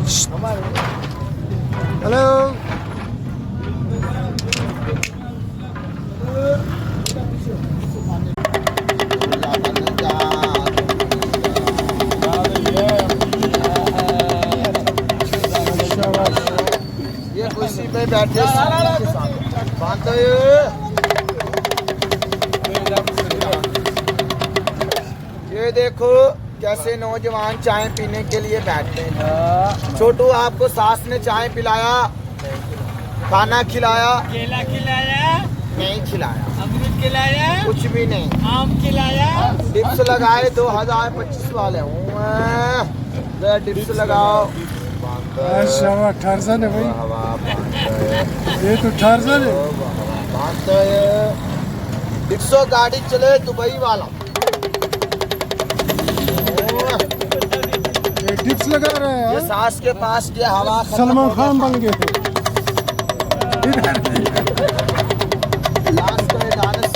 Hello. ये कुर्सी पे बैठे बांधो। ये देखो कैसे नौजवान चाय पीने के लिए बैठते हैं। छोटू आपको सास ने चाय पिलाया, खाना खिलाया, केला खिलाया, नहीं खिलाया, अमरूद खिलाया, कुछ भी नहीं। आम खिलाया, टिप्स लगाए 2025 वाले टिप्स लगाओ। शाबाश, टार्ज़न है भाई, हवा बांधो। ये तो टार्ज़न है। बांधो। 150 गाड़ी चले दुबई वाला। ये टिप्स लगा रहा है। ये सास के पास के हवा सलमान खान बन गए थे। लास्ट में डांस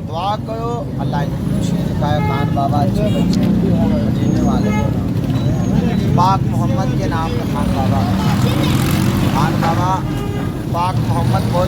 दुआ करो अल्लाह खान बाबा जीने वाले पाक मोहम्मद के नाम पे खान बाबा पाक मोहम्मद बोल।